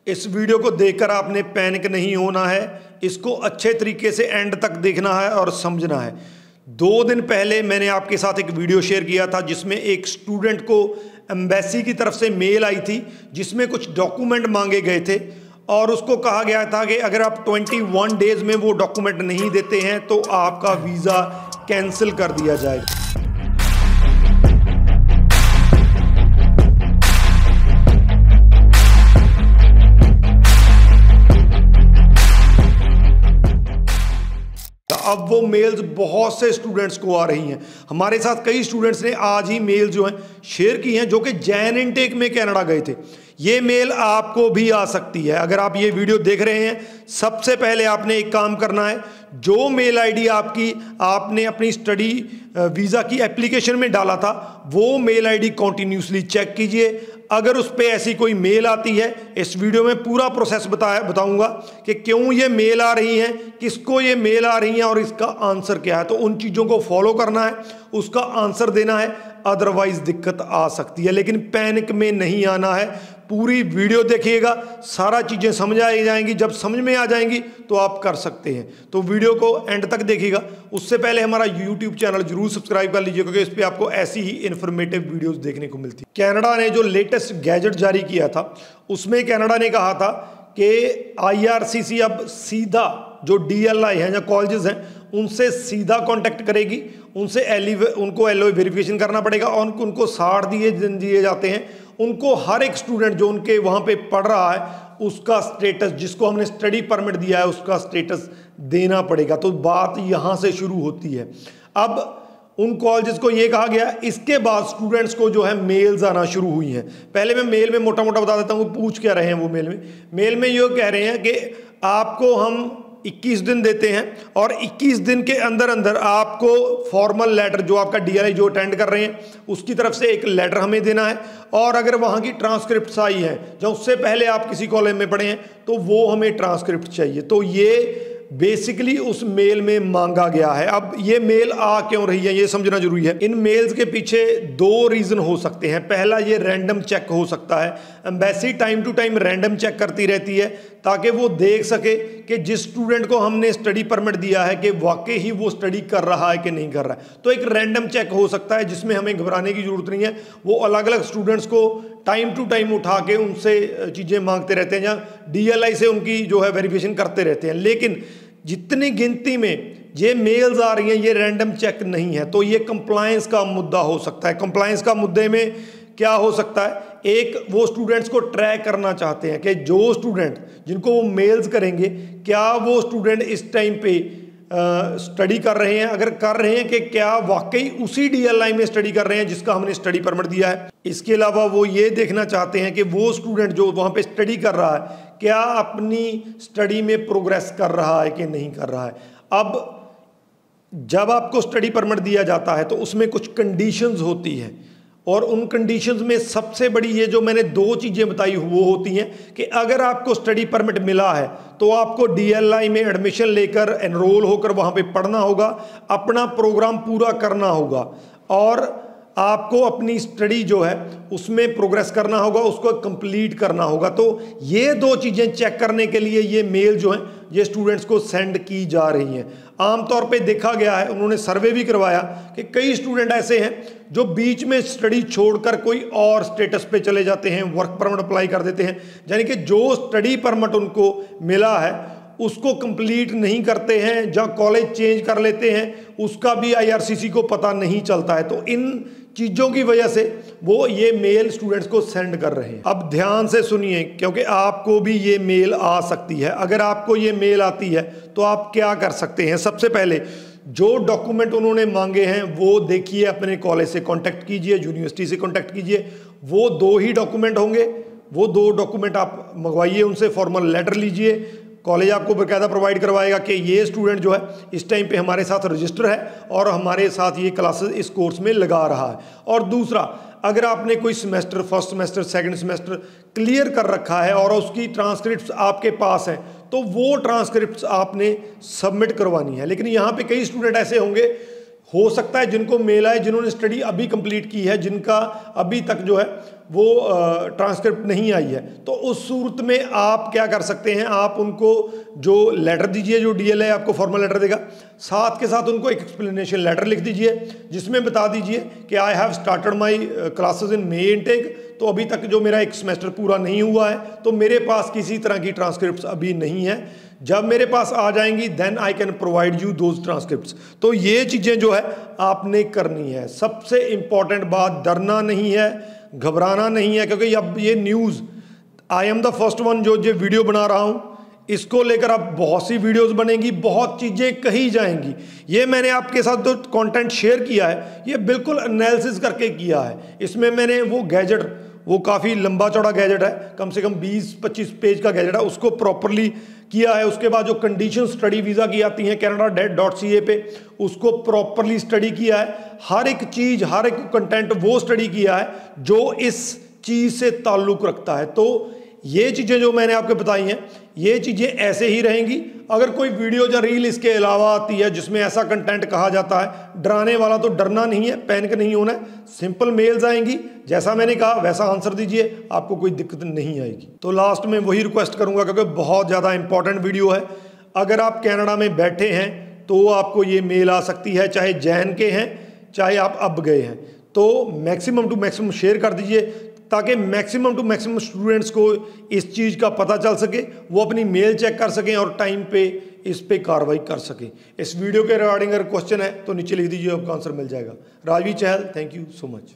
इस वीडियो को देखकर आपने पैनिक नहीं होना है, इसको अच्छे तरीके से एंड तक देखना है और समझना है। 2 दिन पहले मैंने आपके साथ एक वीडियो शेयर किया था जिसमें एक स्टूडेंट को एम्बेसी की तरफ से मेल आई थी जिसमें कुछ डॉक्यूमेंट मांगे गए थे और उसको कहा गया था कि अगर आप 21 डेज में वो डॉक्यूमेंट नहीं देते हैं तो आपका वीज़ा कैंसिल कर दिया जाएगा। अब वो मेल्स बहुत से स्टूडेंट्स को आ रही हैं। हमारे साथ कई स्टूडेंट्स ने आज ही मेल जो हैं शेयर की हैं जो कि जैन इनटेक में कनाडा गए थे। ये मेल आपको भी आ सकती है। अगर आप ये वीडियो देख रहे हैं, सबसे पहले आपने एक काम करना है, जो मेल आईडी आपने अपनी स्टडी वीज़ा की एप्लीकेशन में डाला था वो मेल आईडी कॉन्टिन्यूसली चेक कीजिए। अगर उस पर ऐसी कोई मेल आती है, इस वीडियो में पूरा प्रोसेस बताऊंगा कि क्यों ये मेल आ रही हैं, किसको ये मेल आ रही हैं और इसका आंसर क्या है। तो उन चीज़ों को फॉलो करना है, उसका आंसर देना है, अदरवाइज दिक्कत आ सकती है। लेकिन पैनिक में नहीं आना है, पूरी वीडियो देखिएगा, सारा चीज़ें समझ आ जाएंगी। जब समझ में आ जाएंगी तो आप कर सकते हैं। तो वीडियो को एंड तक देखिएगा। उससे पहले हमारा यूट्यूब चैनल जरूर सब्सक्राइब कर लीजिए क्योंकि इस पर आपको ऐसी ही इन्फॉर्मेटिव वीडियोस देखने को मिलती है। कनाडा ने जो लेटेस्ट गैजेट जारी किया था उसमें कनाडा ने कहा था कि IRCC अब सीधा जो DLI हैं या कॉलेजेस हैं उनसे सीधा कांटेक्ट करेगी, उनको LOA वेरिफिकेशन करना पड़ेगा और उनको 60 दिए जाते हैं। उनको हर एक स्टूडेंट जो उनके वहाँ पे पढ़ रहा है उसका स्टेटस, जिसको हमने स्टडी परमिट दिया है उसका स्टेटस देना पड़ेगा। तो बात यहाँ से शुरू होती है। अब उन कॉलेजेस को ये कहा गया, इसके बाद स्टूडेंट्स को जो है मेल्स आना शुरू हुई हैं। पहले मैं मेल में मोटा मोटा बता देता हूँ पूछ क्या रहे हैं वो मेल में ये कह रहे हैं कि आपको हम 21 दिन देते हैं और 21 दिन के अंदर अंदर आपको फॉर्मल लेटर, जो आपका DLI जो अटेंड कर रहे हैं उसकी तरफ से एक लेटर हमें देना है और अगर वहाँ की ट्रांसक्रिप्ट्स आई हैं जो उससे पहले आप किसी कॉलेज में पढ़े हैं तो वो हमें ट्रांसक्रिप्ट चाहिए। तो ये बेसिकली उस मेल में मांगा गया है। अब ये मेल आ क्यों रही है ये समझना जरूरी है। इन मेल्स के पीछे 2 रीजन हो सकते हैं। पहला, ये रैंडम चेक हो सकता है। Embassy time to time random check करती रहती है ताकि वो देख सके कि जिस स्टूडेंट को हमने स्टडी परमिट दिया है कि वाकई ही वो स्टडी कर रहा है कि नहीं कर रहा है। तो एक रैंडम चेक हो सकता है जिसमें हमें घबराने की जरूरत नहीं है। वो अलग अलग स्टूडेंट्स को टाइम टू टाइम उठा के उनसे चीज़ें मांगते रहते हैं या DLI से उनकी जो है वेरिफिकेशन करते रहते हैं। लेकिन जितनी गिनती में ये मेल्स आ रही हैं ये रैंडम चेक नहीं है। तो ये कंप्लायंस का मुद्दा हो सकता है। कंप्लायंस का मुद्दे में क्या हो सकता है, एक वो स्टूडेंट्स को ट्रैक करना चाहते हैं कि जो स्टूडेंट जिनको वो मेल्स करेंगे क्या वो स्टूडेंट इस टाइम पे स्टडी कर रहे हैं, अगर कर रहे हैं कि क्या वाकई उसी DLI में स्टडी कर रहे हैं जिसका हमने स्टडी परमिट दिया है। इसके अलावा वो ये देखना चाहते हैं कि वो स्टूडेंट जो वहाँ पे स्टडी कर रहा है क्या अपनी स्टडी में प्रोग्रेस कर रहा है कि नहीं कर रहा है। अब जब आपको स्टडी परमिट दिया जाता है तो उसमें कुछ कंडीशंस होती हैं और उन कंडीशंस में सबसे बड़ी ये जो मैंने 2 चीज़ें बताई वो होती हैं कि अगर आपको स्टडी परमिट मिला है तो आपको DLI में एडमिशन लेकर एनरोल होकर वहाँ पे पढ़ना होगा, अपना प्रोग्राम पूरा करना होगा और आपको अपनी स्टडी जो है उसमें प्रोग्रेस करना होगा, उसको कंप्लीट करना होगा। तो ये 2 चीज़ें चेक करने के लिए ये मेल जो है ये स्टूडेंट्स को सेंड की जा रही हैं। आमतौर पे देखा गया है, उन्होंने सर्वे भी करवाया कि कई स्टूडेंट ऐसे हैं जो बीच में स्टडी छोड़कर कोई और स्टेटस पे चले जाते हैं, वर्क परमिट अप्लाई कर देते हैं, यानी कि जो स्टडी परमिट उनको मिला है उसको कंप्लीट नहीं करते हैं, जहाँ कॉलेज चेंज कर लेते हैं उसका भी IRCC को पता नहीं चलता है। तो इन चीज़ों की वजह से वो ये मेल स्टूडेंट्स को सेंड कर रहे हैं। अब ध्यान से सुनिए क्योंकि आपको भी ये मेल आ सकती है। अगर आपको ये मेल आती है तो आप क्या कर सकते हैं, सबसे पहले जो डॉक्यूमेंट उन्होंने मांगे हैं वो देखिए, अपने कॉलेज से कांटेक्ट कीजिए, यूनिवर्सिटी से कांटेक्ट कीजिए। वो 2 ही डॉक्यूमेंट होंगे, वो 2 डॉक्यूमेंट आप मंगवाइए उनसे, फॉर्मल लेटर लीजिए। कॉलेज आपको बाकायदा प्रोवाइड करवाएगा कि ये स्टूडेंट जो है इस टाइम पे हमारे साथ रजिस्टर है और हमारे साथ ये क्लासेस इस कोर्स में लगा रहा है। और दूसरा, अगर आपने कोई semester, first semester, second semester clear कर रखा है और उसकी ट्रांसक्रिप्ट्स आपके पास हैं तो वो ट्रांसक्रिप्ट्स आपने सबमिट करवानी है। लेकिन यहाँ पे कई स्टूडेंट ऐसे होंगे हो सकता है जिनको मेल आए जिन्होंने स्टडी अभी कंप्लीट की है, जिनका अभी तक जो है वो ट्रांसक्रिप्ट नहीं आई है, तो उस सूरत में आप क्या कर सकते हैं, आप उनको जो लेटर दीजिए, जो डीएलए आपको फॉर्मल लेटर देगा, साथ के साथ उनको एक एक्सप्लेनेशन लेटर लिख दीजिए जिसमें बता दीजिए कि I have started my classes in may intake, तो अभी तक जो मेरा एक सेमेस्टर पूरा नहीं हुआ है, तो मेरे पास किसी तरह की ट्रांसक्रिप्ट्स अभी नहीं है। जब मेरे पास आ जाएंगी then I can provide you those transcripts. तो ये चीज़ें जो है आपने करनी है। सबसे इंपॉर्टेंट बात, डरना नहीं है, घबराना नहीं है, क्योंकि अब ये news, I am the first one जो ये वीडियो बना रहा हूँ, इसको लेकर अब बहुत सी वीडियोस बनेंगी, बहुत चीज़ें कही जाएंगी। ये मैंने आपके साथ जो कंटेंट शेयर किया है ये बिल्कुल एनालिसिस करके किया है। इसमें मैंने वो गैजेट, वो काफ़ी लंबा चौड़ा गैजेट है, कम से कम 20-25 पेज का गैजेट है, उसको प्रॉपरली किया है। उसके बाद जो कंडीशन स्टडी वीज़ा की आती हैं canada.ca पे, उसको प्रॉपरली स्टडी किया है। हर एक चीज़, हर एक कंटेंट वो स्टडी किया है जो इस चीज़ से ताल्लुक़ रखता है। तो ये चीज़ें जो मैंने आपको बताई हैं, ये चीज़ें ऐसे ही रहेंगी। अगर कोई वीडियो या रील इसके अलावा आती है जिसमें ऐसा कंटेंट कहा जाता है डराने वाला, तो डरना नहीं है, पैनिक नहीं होना है। सिंपल मेल्स आएंगी, जैसा मैंने कहा वैसा आंसर दीजिए, आपको कोई दिक्कत नहीं आएगी। तो लास्ट में वही रिक्वेस्ट करूंगा, क्योंकि बहुत ज़्यादा इंपॉर्टेंट वीडियो है। अगर आप कनाडा में बैठे हैं तो आपको ये मेल आ सकती है, चाहे जैन के हैं चाहे आप अब गए हैं, तो मैक्सिमम टू मैक्सिमम शेयर कर दीजिए ताकि मैक्सिमम टू मैक्सिमम स्टूडेंट्स को इस चीज़ का पता चल सके, वो अपनी मेल चेक कर सकें और टाइम पे इस पे कार्रवाई कर सकें। इस वीडियो के रिगार्डिंग अगर क्वेश्चन है तो नीचे लिख दीजिए, आपका आंसर मिल जाएगा। राजवीर चहल, थैंक यू सो मच।